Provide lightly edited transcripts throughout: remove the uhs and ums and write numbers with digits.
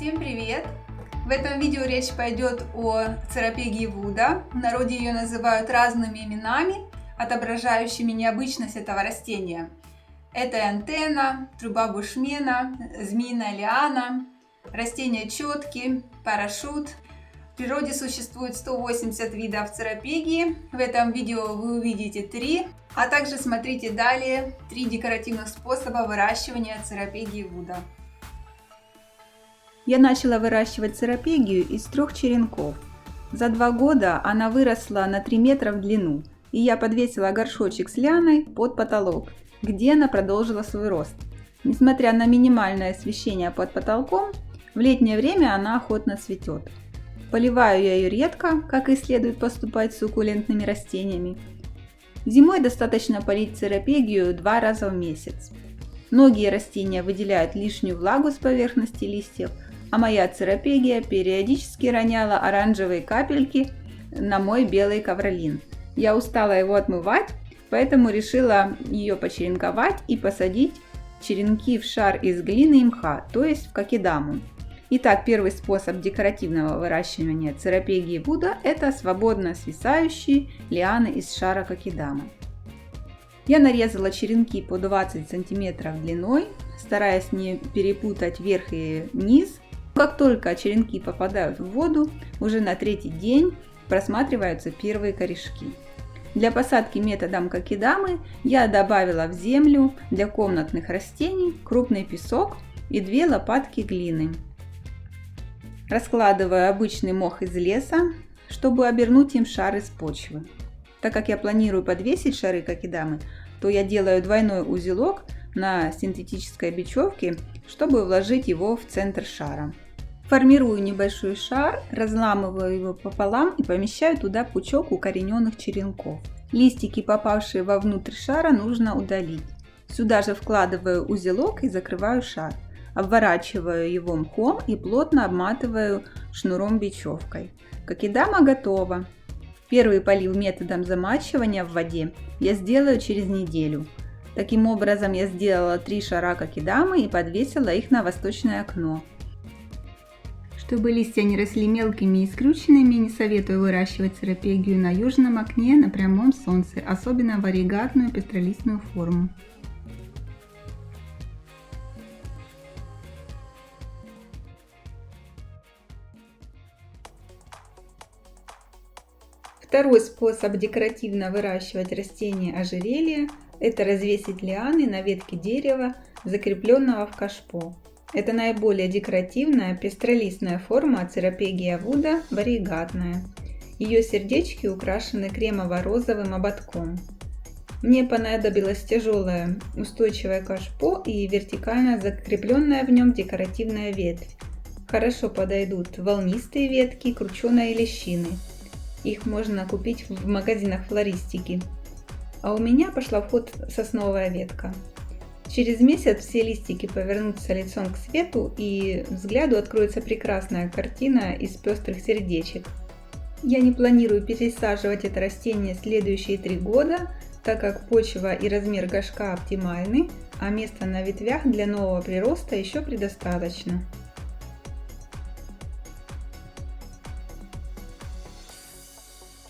Всем привет! В этом видео речь пойдет о церапегии Вуда. В народе ее называют разными именами, отображающими необычность этого растения. Это антенна, труба бушмена, змеиная лиана, растение четки, парашют. В природе существует 180 видов церапегии. В этом видео вы увидите 3, а также смотрите далее 3 декоративных способа выращивания церапегии Вуда. Я начала выращивать церапегию из 3 черенков. За 2 года она выросла на 3 метра в длину, и я подвесила горшочек с лианой под потолок, где она продолжила свой рост. Несмотря на минимальное освещение под потолком, в летнее время она охотно цветет. Поливаю я ее редко, как и следует поступать с суккулентными растениями. Зимой достаточно полить церапегию 2 раза в месяц. Многие растения выделяют лишнюю влагу с поверхности листьев, а моя церапегия периодически роняла оранжевые капельки на мой белый ковролин. Я устала его отмывать, поэтому решила ее почеренковать и посадить черенки в шар из глины и мха, то есть в кокидаму. Итак, первый способ декоративного выращивания церапегии Вуда – это свободно свисающие лианы из шара кокидамы. Я нарезала черенки по 20 см длиной, стараясь не перепутать верх и низ. Как только черенки попадают в воду, уже на 3-й день просматриваются первые корешки. Для посадки методом кокидамы я добавила в землю для комнатных растений крупный песок и 2 лопатки глины. Раскладываю обычный мох из леса, чтобы обернуть им шар из почвы. Так как я планирую подвесить шары кокидамы, то я делаю двойной узелок на синтетической бечевке, чтобы вложить его в центр шара. Формирую небольшой шар, разламываю его пополам и помещаю туда пучок укорененных черенков. Листики, попавшие вовнутрь шара, нужно удалить. Сюда же вкладываю узелок и закрываю шар. Обворачиваю его мхом и плотно обматываю шнуром бечевкой. Кокидама готова. Первый полив методом замачивания в воде я сделаю через неделю. Таким образом я сделала 3 шара кокидамы и подвесила их на восточное окно. Чтобы листья не росли мелкими и скрюченными, не советую выращивать церапегию на южном окне на прямом солнце, особенно варигатную пестролистную форму. Второй способ декоративно выращивать растения ожерелья – это развесить лианы на ветке дерева, закрепленного в кашпо. Это наиболее декоративная пестролистная форма церапегия Вуда варигатная. Ее сердечки украшены кремово-розовым ободком. Мне понадобилось тяжелое устойчивое кашпо и вертикально закрепленная в нем декоративная ветвь. Хорошо подойдут волнистые ветки крученой лещины. Их можно купить в магазинах флористики. А у меня пошла в ход сосновая ветка. Через месяц все листики повернутся лицом к свету, и взгляду откроется прекрасная картина из пестрых сердечек. Я не планирую пересаживать это растение следующие 3 года, так как почва и размер горшка оптимальны, а места на ветвях для нового прироста еще предостаточно.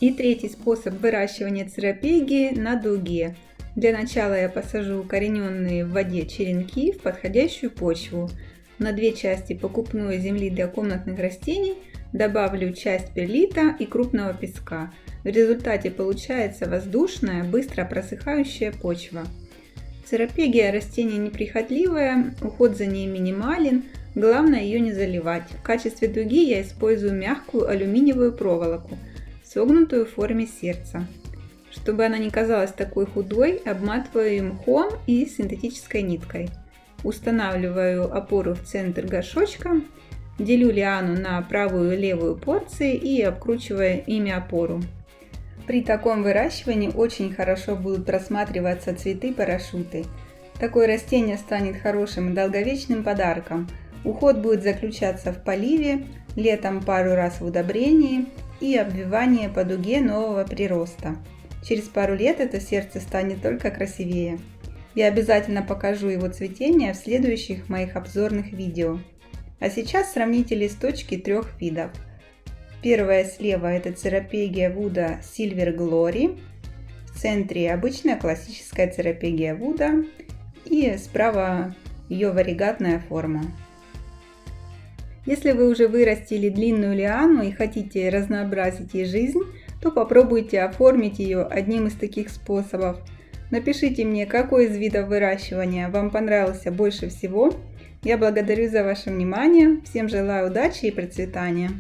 И третий способ выращивания церапегии на дуге. Для начала я посажу укорененные в воде черенки в подходящую почву. На 2 части покупной земли для комнатных растений добавлю часть перлита и крупного песка. В результате получается воздушная, быстро просыхающая почва. Церапегия растение неприхотливое, уход за ней минимален, главное ее не заливать. В качестве дуги я использую мягкую алюминиевую проволоку, согнутую в форме сердца. Чтобы она не казалась такой худой, обматываю ее мхом и синтетической ниткой. Устанавливаю опору в центр горшочка, делю лиану на правую и левую порции и обкручиваю ими опору. При таком выращивании очень хорошо будут просматриваться цветы-парашюты. Такое растение станет хорошим и долговечным подарком. Уход будет заключаться в поливе, летом пару раз в удобрении и обвивании по дуге нового прироста. Через пару лет это сердце станет только красивее. Я обязательно покажу его цветение в следующих моих обзорных видео. А сейчас сравните листочки трех видов. Первая слева это церапегия Вуда Silver Glory. В центре обычная классическая церапегия Вуда. И справа ее варигатная форма. Если вы уже вырастили длинную лиану и хотите разнообразить ей жизнь, то попробуйте оформить ее одним из таких способов. Напишите мне, какой из видов выращивания вам понравился больше всего. Я благодарю за ваше внимание. Всем желаю удачи и процветания.